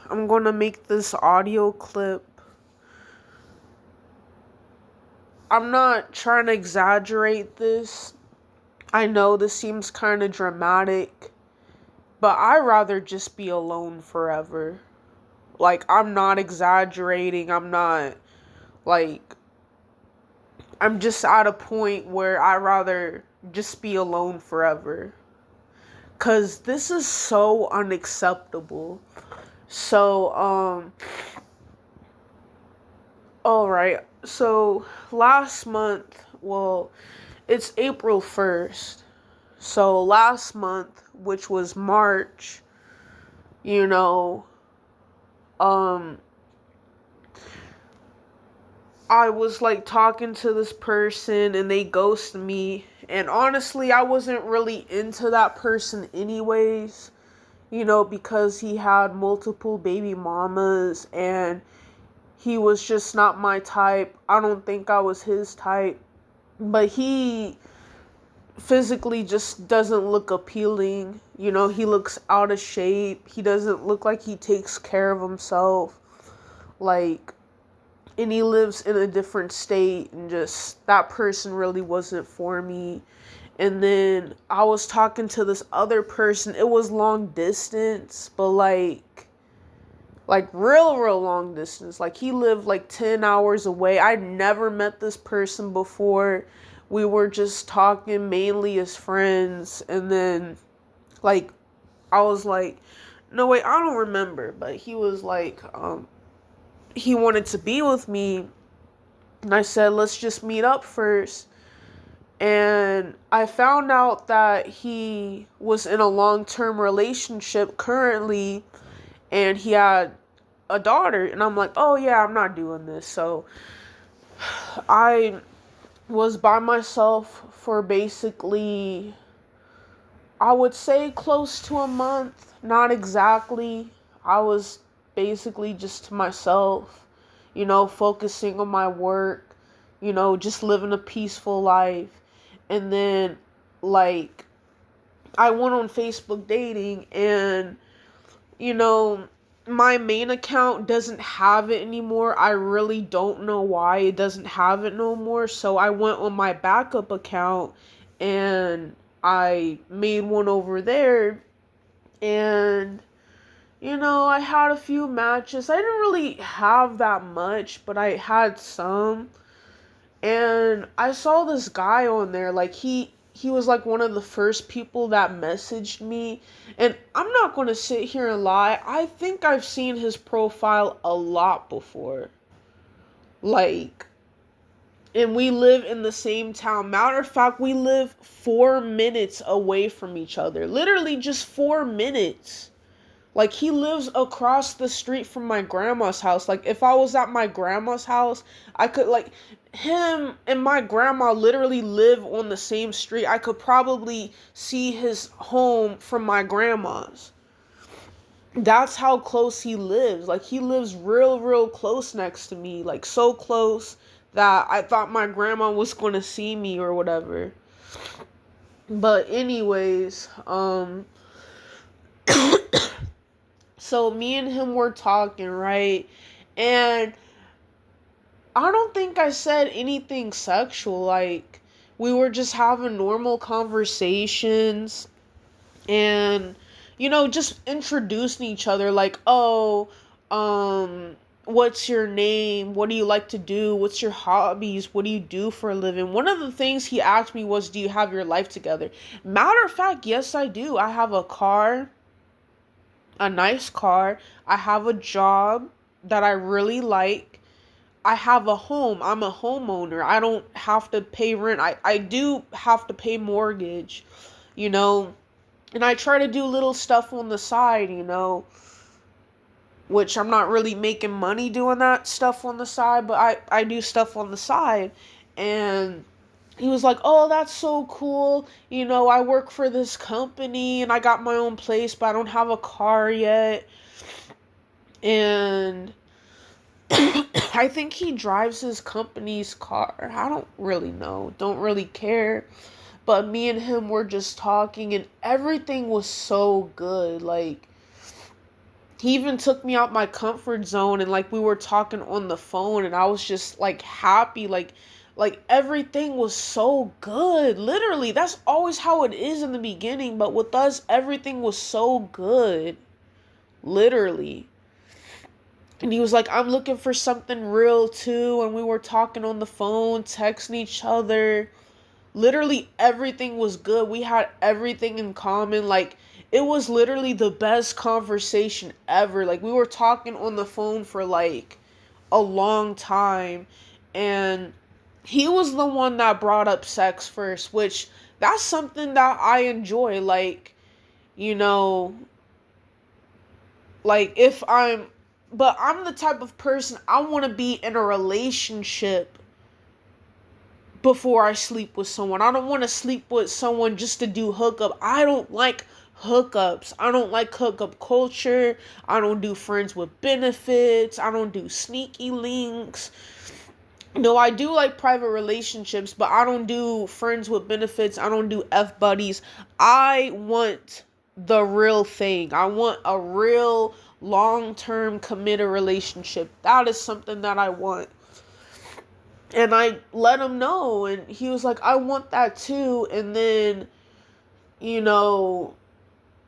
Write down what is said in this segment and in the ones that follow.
I'm going to make this audio clip. I'm not trying to exaggerate this. I know this seems kind of dramatic, but I'd rather just be alone forever. Like, I'm not exaggerating. Like, I'm just at a point where I'd rather just be alone forever. Because this is so unacceptable. So, alright. So, last month, well, it's April 1st. So, last month, which was March, you know, um, I was like talking to this person and they ghosted me. And honestly, I wasn't really into that person anyways, because he had multiple baby mamas and he was just not my type. I don't think I was his type. But he physically just doesn't look appealing. He looks out of shape. He doesn't look like he takes care of himself. Like, and he lives in a different state, and just that person really wasn't for me. And then I was talking to this other person. It was long distance, but like real long distance. Like, he lived like 10 hours away. I'd never met this person before. We were just talking mainly as friends, and then like I was like, no wait, I don't remember, but he was like, he wanted to be with me, and I said, let's just meet up first. And I found out that he was in a long-term relationship currently, and he had a daughter. And I'm like, oh yeah, I'm not doing this. So I was by myself for basically, I would say close to a month. Not exactly. I was basically just to myself, focusing on my work, just living a peaceful life. And then, like, I went on Facebook dating, and, you know, my main account doesn't have it anymore. I really don't know why it doesn't have it no more. So I went on my backup account and I made one over there. And, I had a few matches. I didn't really have that much, but I had some. And I saw this guy on there, like he was like one of the first people that messaged me. And I'm not going to sit here and lie. I think I've seen his profile a lot before. Like, and we live in the same town. Matter of fact, we live 4 minutes away from each other. Literally just 4 minutes. Like, he lives across the street from my grandma's house. Like, if I was at my grandma's house, I could, like, him and my grandma literally live on the same street. I could probably see his home from my grandma's. That's how close he lives. Like, he lives real close next to me. Like, so close that I thought my grandma was going to see me or whatever. But anyways, so me and him were talking, right? And I don't think I said anything sexual. Like, we were just having normal conversations and, just introducing each other. Like, oh, what's your name? What do you like to do? What's your hobbies? What do you do for a living? One of the things he asked me was, do you have your life together? Matter of fact, yes, I do. I have a car, a nice car. I have a job that I really like. I have a home. I'm a homeowner. I don't have to pay rent. I do have to pay mortgage, you know. And I try to do little stuff on the side, which I'm not really making money doing that stuff on the side, but I do stuff on the side. And he was like, oh, that's so cool. I work for this company and I got my own place, but I don't have a car yet. And I think he drives his company's car. I don't really know. Don't really care. But me and him were just talking and everything was so good. Like, He even took me out my comfort zone, and like we were talking on the phone, and I was just like happy, like everything was so good. Literally, that's always how it is in the beginning, but with us everything was so good. Literally. And he was like, I'm looking for something real too. And we were talking on the phone, texting each other. Literally everything was good. We had everything in common. Like, it was literally the best conversation ever. Like, we were talking on the phone for like a long time. And he was the one that brought up sex first, which that's something that I enjoy. Like, you know, like if I'm but I'm the type of person, I want to be in a relationship before I sleep with someone. I don't want to sleep with someone just to do hookup. I don't like hookups. I don't like hookup culture. I don't do friends with benefits. I don't do sneaky links. No, I do like private relationships, but I don't do friends with benefits. I don't do F buddies. I want the real thing. I want a real long-term committed relationship. That is something that I want. And I let him know, and he was like, I want that too. And then, you know,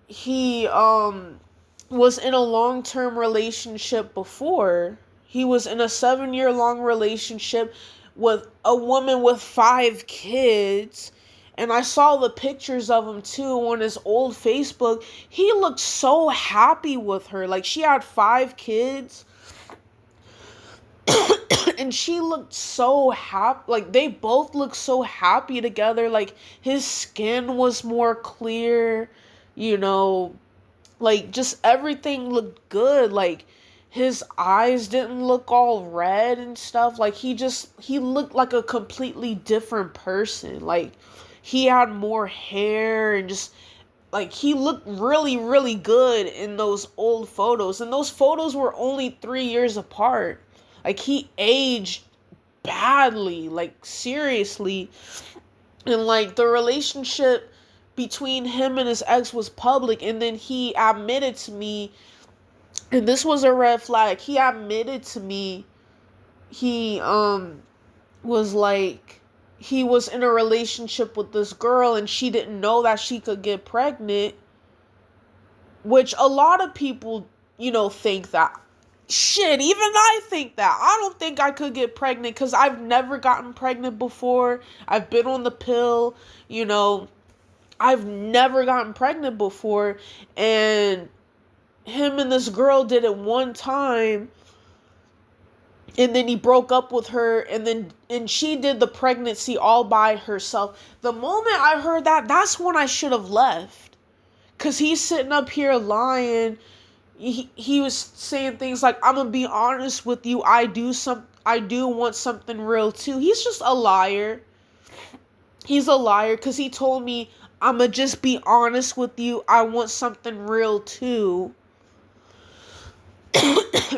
he was in a long-term relationship before. He was in a 7-year long relationship with a woman with 5 kids. And I saw the pictures of him too on his old Facebook. He looked so happy with her. Like, she had 5 kids. And she looked so happy. Like, they both looked so happy together. Like, his skin was more clear, you know, like just everything looked good. Like, his eyes didn't look all red and stuff. Like, he looked like a completely different person. Like, he had more hair, and just like he looked really, really good in those old photos. And those photos were only 3 years apart. Like, he aged badly, like seriously. And like the relationship between him and his ex was public, and then he admitted to me, and this was a red flag. He admitted to me he was like, he was in a relationship with this girl, and she didn't know that she could get pregnant, which a lot of people, think that. Shit, even I think that. I don't think I could get pregnant because I've never gotten pregnant before. I've been on the pill, I've never gotten pregnant before. And him and this girl did it one time, and then he broke up with her, and she did the pregnancy all by herself. The moment I heard that, that's when I should have left. Because he's sitting up here lying. He was saying things like, I'm gonna be honest with you, I do want something real too. He's just a liar. He's a liar because he told me, I'm gonna just be honest with you, I want something real too.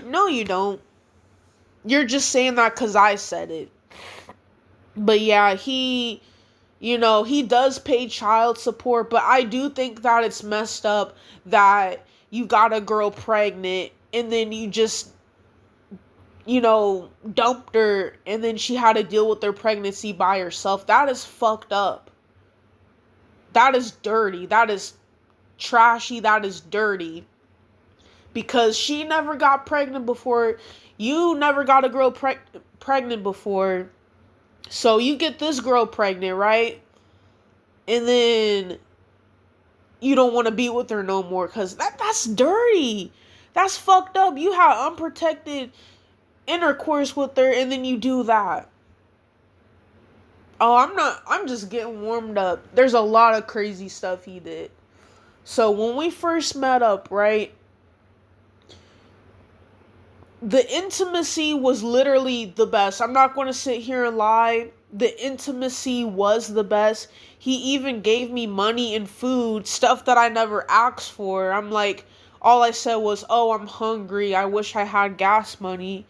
No, you don't. You're just saying that because I said it. But yeah, he does pay child support, but I do think that it's messed up that you got a girl pregnant and then you just, dumped her, and then she had to deal with her pregnancy by herself. That is fucked up. That is dirty. That is trashy. That is dirty. Because she never got pregnant before. You never got a girl pregnant before. So you get this girl pregnant, right? And then you don't want to be with her no more because that's dirty. That's fucked up. You have unprotected intercourse with her, and then you do that. Oh, I'm just getting warmed up. There's a lot of crazy stuff he did. So when we first met up, right? The intimacy was literally the best. I'm not going to sit here and lie. The intimacy was the best. He even gave me money and food, stuff that I never asked for. I'm like, all I said was, oh, I'm hungry. I wish I had gas money.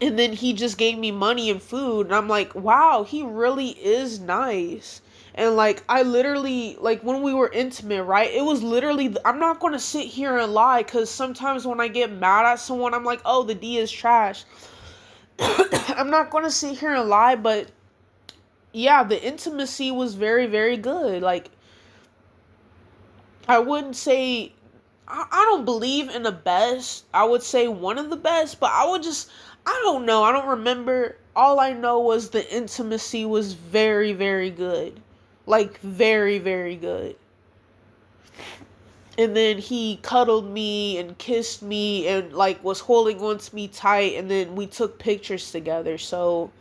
And then he just gave me money and food. And I'm like, wow, he really is nice. And like I literally, like when we were intimate, right, it was literally, I'm not going to sit here and lie, because sometimes when I get mad at someone, I'm like, oh, the D is trash. I'm not going to sit here and lie, but yeah, the intimacy was very, very good. Like, I wouldn't say, I don't believe in the best. I would say one of the best, but I don't know. I don't remember. All I know was the intimacy was very, very good. Like, very, very good. And then he cuddled me and kissed me and like was holding on to me tight, and then we took pictures together. So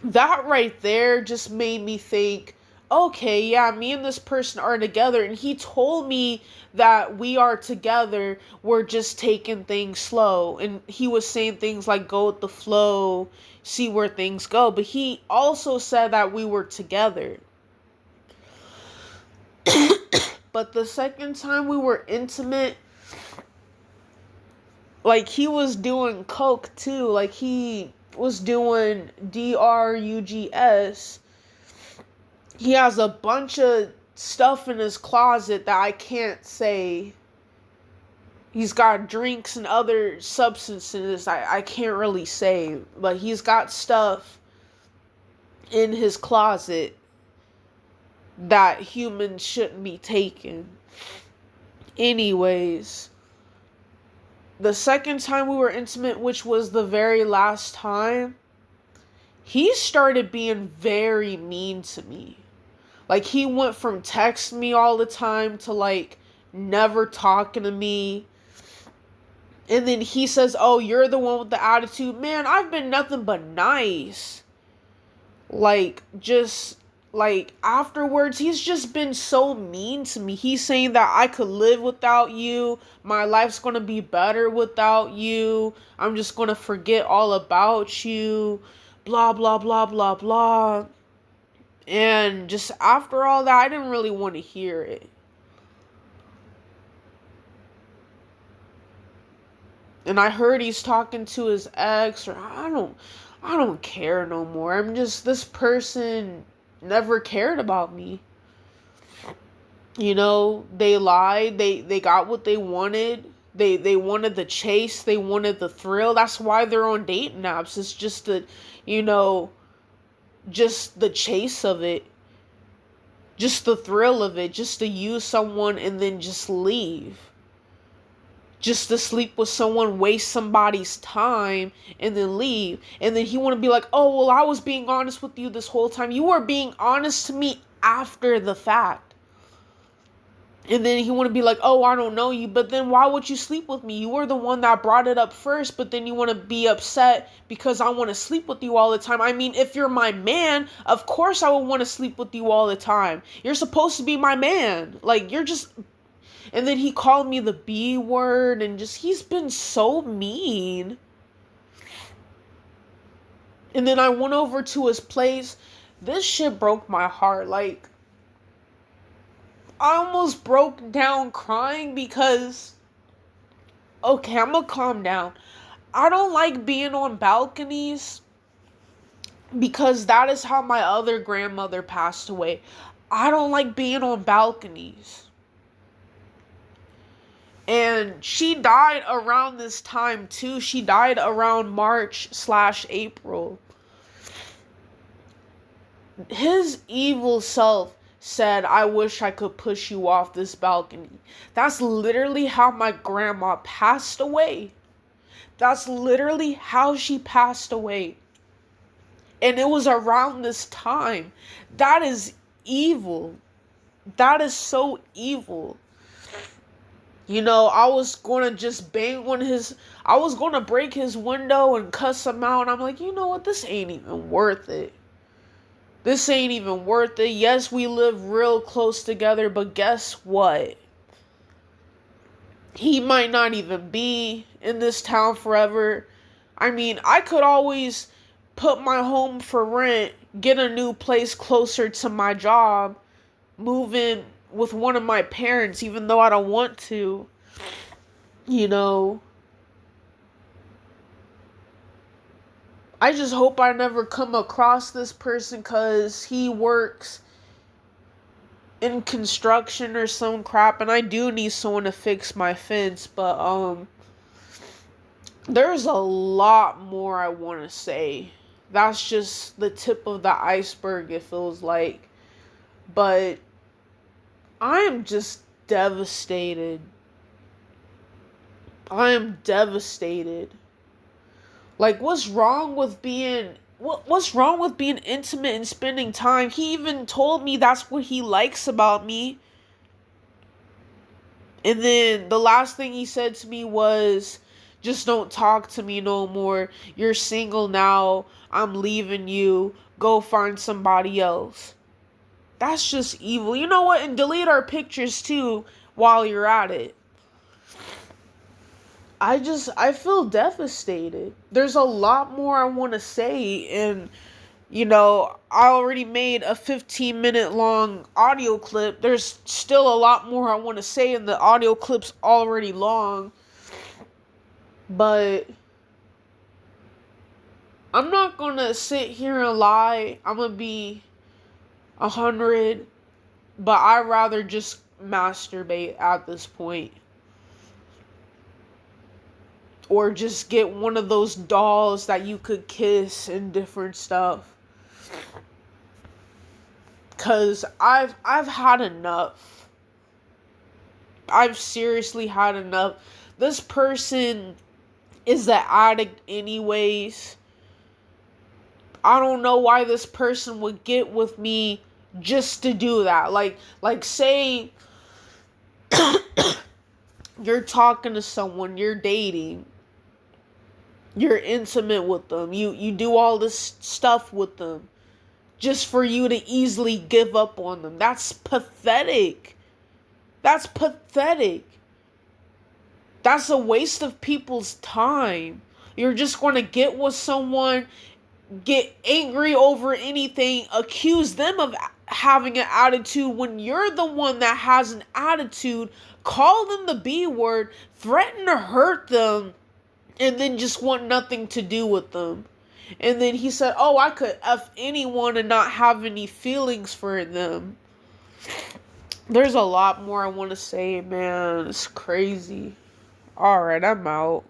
that right there just made me think, okay, yeah, me and this person are together. And he told me that we are together, we're just taking things slow. And he was saying things like, go with the flow, see where things go. But he also said that we were together. But the second time we were intimate, like he was doing coke too. Like he was doing drugs. He has a bunch of stuff in his closet that I can't say. He's got drinks and other substances I can't really say. But he's got stuff in his closet that humans shouldn't be taking. Anyways, the second time we were intimate, which was the very last time, he started being very mean to me. Like, he went from texting me all the time to, like, never talking to me. And then he says, oh, you're the one with the attitude. Man, I've been nothing but nice. Like, just, like, afterwards, he's just been so mean to me. He's saying that I could live without you. My life's going to be better without you. I'm just going to forget all about you. Blah, blah, blah, blah, blah. And just after all that, I didn't really want to hear it. And I heard he's talking to his ex, or I don't care no more. I'm just, this person never cared about me. You know, they lied, they got what they wanted. They wanted the chase, they wanted the thrill. That's why they're on dating apps. It's just the, you know, just the chase of it. Just the thrill of it, just to use someone and then just leave. Just to sleep with someone, waste somebody's time, and then leave. And then he want to be like, oh, well, I was being honest with you this whole time. You were being honest to me after the fact. And then he want to be like, oh, I don't know you. But then why would you sleep with me? You were the one that brought it up first, but then you want to be upset because I want to sleep with you all the time. I mean, if you're my man, of course I would want to sleep with you all the time. You're supposed to be my man. Like, you're just... And then he called me the B word, and just, he's been so mean. And then I went over to his place. This shit broke my heart. Like, I almost broke down crying because, okay, I'm gonna calm down. I don't like being on balconies because that is how my other grandmother passed away. I don't like being on balconies. And she died around this time too. She died around March/April. His evil self said, I wish I could push you off this balcony. That's literally how my grandma passed away. That's literally how she passed away. And it was around this time. That is evil. That is so evil. You know, I was going to just bang on I was going to break his window and cuss him out. And I'm like, you know what? This ain't even worth it. This ain't even worth it. Yes, we live real close together, but guess what? He might not even be in this town forever. I mean, I could always put my home for rent, get a new place closer to my job, move in with one of my parents, even though I don't want to. You know, I just hope I never come across this person, because he works in construction or some crap, and I do need someone to fix my fence, but there's a lot more I want to say. That's just the tip of the iceberg, it feels like. But I am just devastated. I am devastated. Like, what's wrong with being intimate and spending time? He even told me that's what he likes about me. And then the last thing he said to me was, just don't talk to me no more. You're single now. I'm leaving you. Go find somebody else. That's just evil. You know what? And delete our pictures too while you're at it. I feel devastated. There's a lot more I want to say, and I already made a 15-minute long audio clip. There's still a lot more I want to say, and the audio clip's already long. But I'm not gonna sit here and lie. I'm gonna be 100, but I'd rather just masturbate at this point. Or just get one of those dolls that you could kiss and different stuff. Cause I've had enough. I've seriously had enough. This person is the addict anyways. I don't know why this person would get with me just to do that. Like say you're talking to someone, you're dating, you're intimate with them, you do all this stuff with them just for you to easily give up on them. That's pathetic. That's pathetic. That's a waste of people's time. You're just going to get with someone, get angry over anything, accuse them of having an attitude when you're the one that has an attitude, call them the B word, threaten to hurt them, and then just want nothing to do with them. And then he said, oh, I could F anyone and not have any feelings for them. There's a lot more I want to say, man. It's crazy. Alright, I'm out.